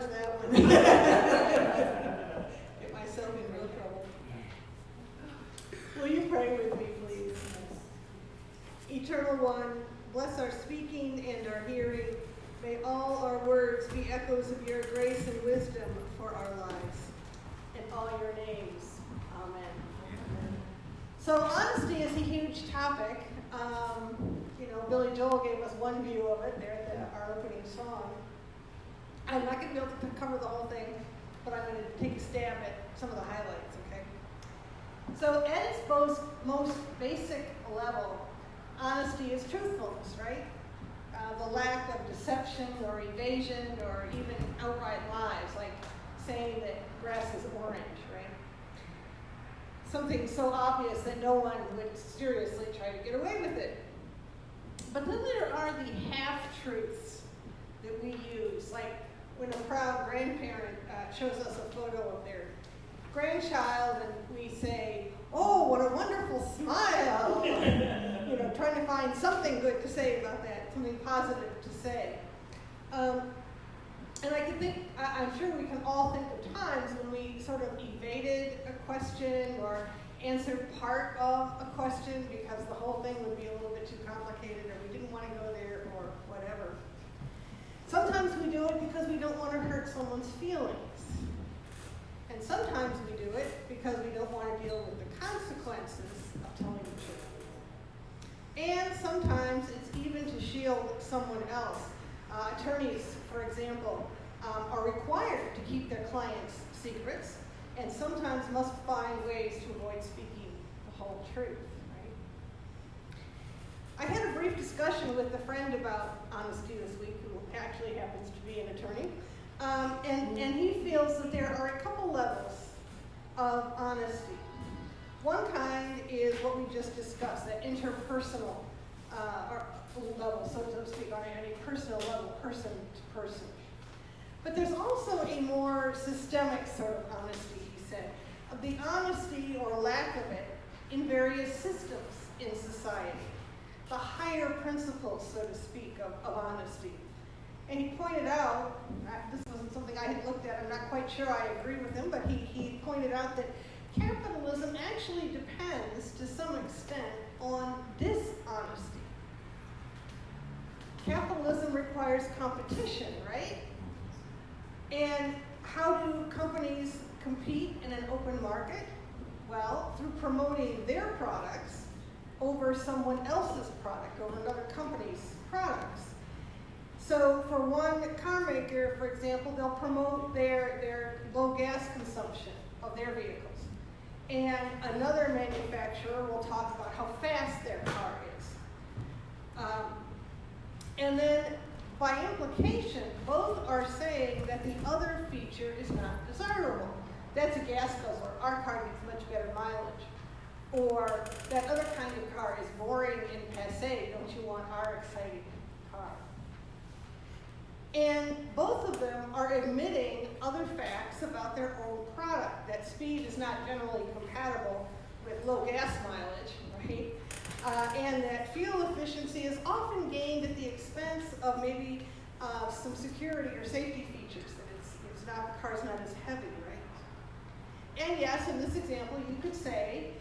that one. Get myself in real trouble. Will you pray with me, please? Eternal One, bless our speaking and our hearing. May all our words be echoes of your grace and wisdom for our lives. In all your names, amen. So honesty is a huge topic. Billy Joel gave us one view of it there at our opening song. I'm not going to be able to cover the whole thing, but I'm going to take a stab at some of the highlights, okay? So at its most basic level, honesty is truthfulness, right? The lack of deception or evasion or even outright lies, like saying that grass is orange, right? Something so obvious that no one would seriously try to get away with it. But then there are the half-truths that we use, like when a proud grandparent shows us a photo of their grandchild and we say, "Oh, what a wonderful smile," trying to find something good to say about that, something positive to say. And I'm sure we can all think of times when we sort of evaded a question or answered part of a question because the whole thing would be a little bit too complicated or we didn't want to go there or whatever. Sometimes we do it because we don't want to hurt someone's feelings. And sometimes we do it because we don't want to deal with the consequences of telling the truth. And sometimes it's even to shield someone else. Attorneys, for example, are required to keep their clients' secrets and sometimes must find ways to avoid speaking the whole truth, right? I had a brief discussion with a friend about honesty this week, who actually happens to be an attorney, and he feels that there are a couple levels of honesty. One kind is what we just discussed, that interpersonal level, so to speak, on a personal level, person to person. But there's also a more systemic sort of honesty, he said, of the honesty or lack of it in various systems in society, the higher principles, so to speak, of honesty. And he pointed out, this wasn't something I had looked at, I'm not quite sure I agree with him, but he pointed out that capitalism actually depends to some extent on dishonesty. Capitalism requires competition, right? And how do companies compete in an open market? Well, through promoting their products over someone else's product, over another company's products. So for one car maker, for example, they'll promote their low gas consumption of their vehicles. And another manufacturer will talk about how fast their car is. And then by implication, both are saying that the other feature is not desirable. That's a gas guzzler. Our car gets much better mileage. Or that other kind of car is boring and passé. Don't you want our exciting car? And both of them are admitting other facts about their own product, that speed is not generally compatible with low gas mileage, right? And that fuel efficiency is often gained at the expense of maybe some security or safety features, that the car's not as heavy, right? And yes, in this example, you could say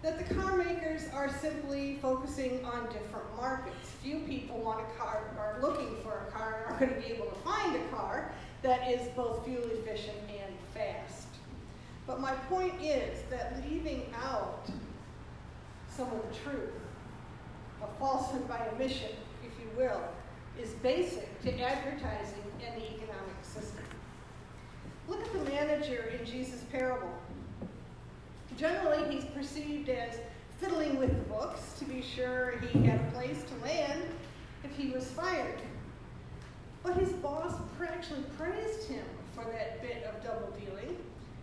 that the car makers are simply focusing on different markets. Few people want a car, are looking for a car, and are going to be able to find a car that is both fuel efficient and fast. But my point is that leaving out some of the truth, a falsehood by omission, if you will, is basic to advertising and the economic system. Look at the manager in Jesus' parable. Generally, he's perceived as fiddling with the books to be sure he had a place to land if he was fired. But his boss actually praised him for that bit of double dealing.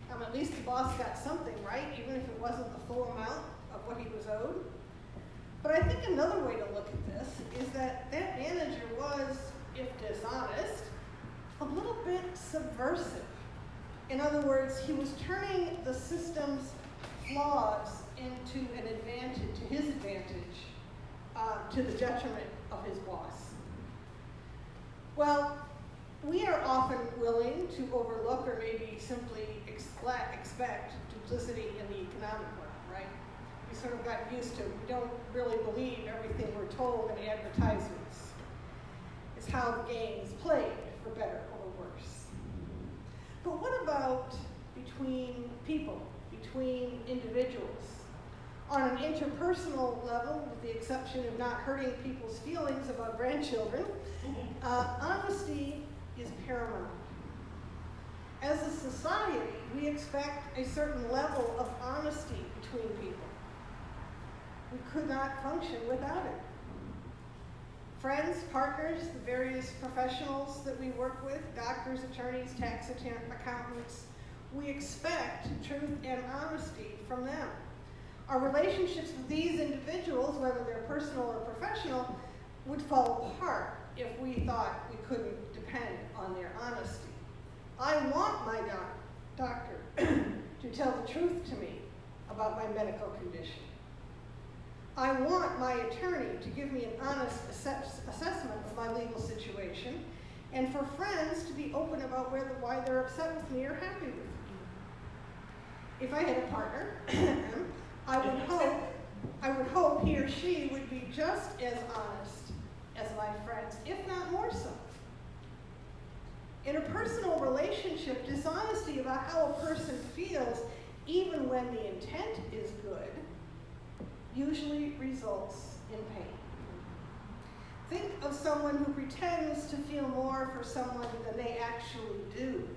At least the boss got something, right? Even if it wasn't the full amount of what he was owed. But I think another way to look at this is that manager was, if dishonest, a little bit subversive. In other words, he was turning the system's flaws into an advantage, to his advantage, to the detriment of his boss. Well, We are often willing to overlook or maybe simply expect duplicity in the economic realm, right? We sort of got used to, we don't really believe everything we're told in advertisements. It's how the game is played, for better or worse. But what about between people, between individuals? On an interpersonal level, with the exception of not hurting people's feelings about grandchildren, honesty is paramount. As a society, we expect a certain level of honesty between people. We could not function without it. Friends, partners, the various professionals that we work with, doctors, attorneys, tax accountants, we expect truth and honesty from them. Our relationships with these individuals, whether they're personal or professional, would fall apart if we thought we couldn't depend on their honesty. I want my doctor to tell the truth to me about my medical condition. I want my attorney to give me an honest assessment of my legal situation, and for friends to be open about why they're upset with me or happy with me. If I had a partner, I would hope he or she would be just as honest as my friends, if not more so. In a personal relationship, dishonesty about how a person feels, even when the intent is good, usually results in pain. Think of someone who pretends to feel more for someone than they actually do,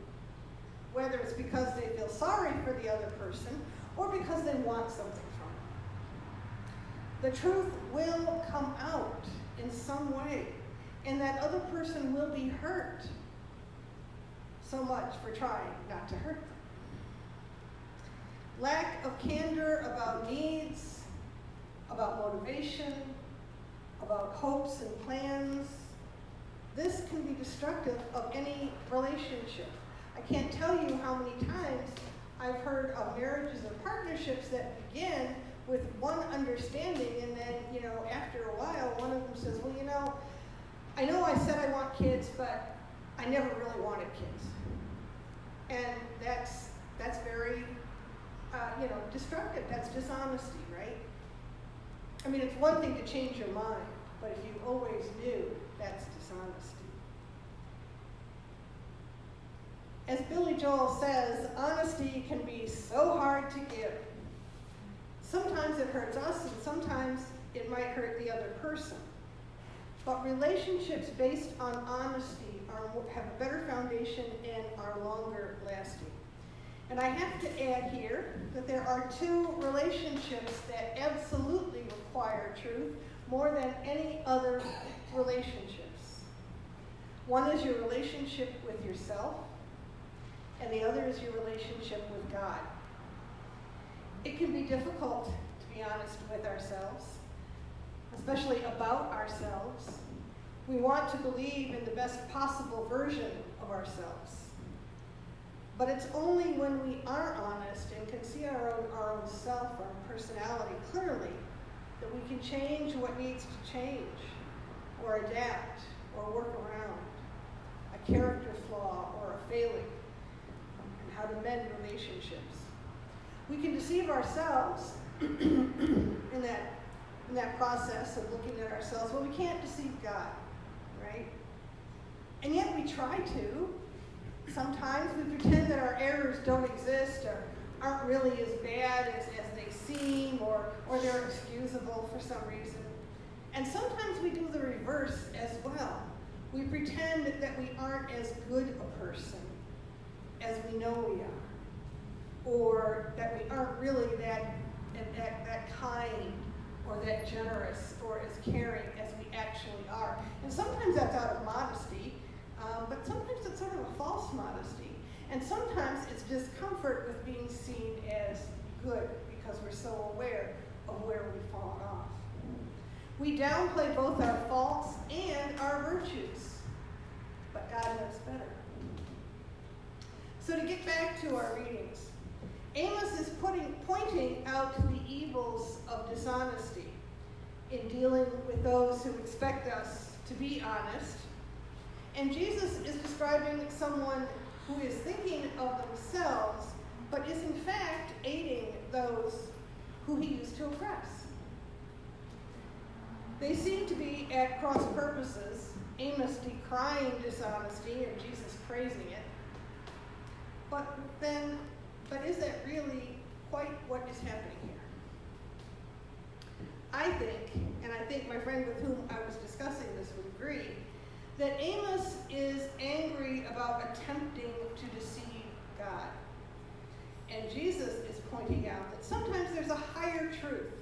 whether it's because they feel sorry for the other person or because they want something from them. The truth will come out in some way, and that other person will be hurt so much for trying not to hurt them. Lack of candor about needs, about motivation, about hopes and plans, this can be destructive of any relationship. I can't tell you how many times I've heard of marriages or partnerships that begin with one understanding, and then, after a while, one of them says, well, I know I said I want kids, but I never really wanted kids. And that's very, destructive. That's dishonesty, right? I mean, it's one thing to change your mind, but if you always knew, that's dishonesty. As Billy Joel says, honesty can be so hard to give. Sometimes it hurts us, and sometimes it might hurt the other person. But relationships based on honesty have a better foundation and are longer lasting. And I have to add here that there are two relationships that absolutely require truth more than any other relationships. One is your relationship with yourself, and the other is your relationship with God. It can be difficult to be honest with ourselves, especially about ourselves. We want to believe in the best possible version of ourselves. But it's only when we are honest and can see our own self, our personality clearly, that we can change what needs to change, or adapt, or work around a character flaw or a failing, and how to mend relationships. We can deceive ourselves in that process of looking at ourselves. Well, we can't deceive God, right? And yet we try to. Sometimes we pretend that our errors don't exist or aren't really as bad as they seem, or they're excusable for some reason. And sometimes we do the reverse as well. We pretend that we aren't as good a person as we know we are, or that we aren't really that kind or that generous or as caring as we actually are. And sometimes that's out of modesty, but sometimes it's sort of a false modesty. And sometimes it's discomfort with being seen as good because we're so aware of where we've fallen off. We downplay both our faults and our virtues, but God knows better. So to get back to our readings, Amos is pointing out the evils of dishonesty in dealing with those who expect us to be honest, And Jesus is describing someone who is thinking of themselves, but is in fact aiding those who he used to oppress. They seem to be at cross purposes, Amos decrying dishonesty and Jesus praising it. But is that really quite what is happening here? I think my friend with whom I was discussing this would agree, that Amos is angry about attempting to deceive God. And Jesus is pointing out that sometimes there's a higher truth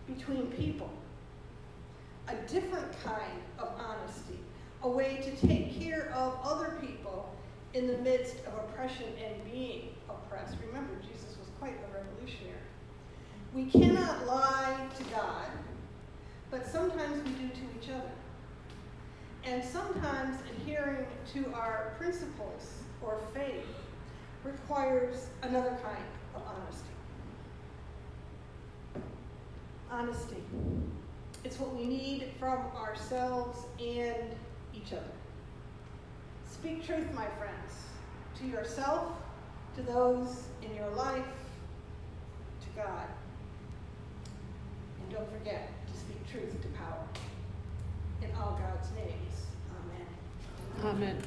between people, a different kind of honesty, a way to take care of other people in the midst of oppression and being oppressed. Remember, Jesus was quite a revolutionary. We cannot lie to God, but sometimes we do to each other. And sometimes adhering to our principles or faith requires another kind of honesty. Honesty. It's what we need from ourselves and each other. Speak truth, my friends, to yourself, to those in your life, to God. And don't forget to speak truth to power. In all God's names, amen. Amen.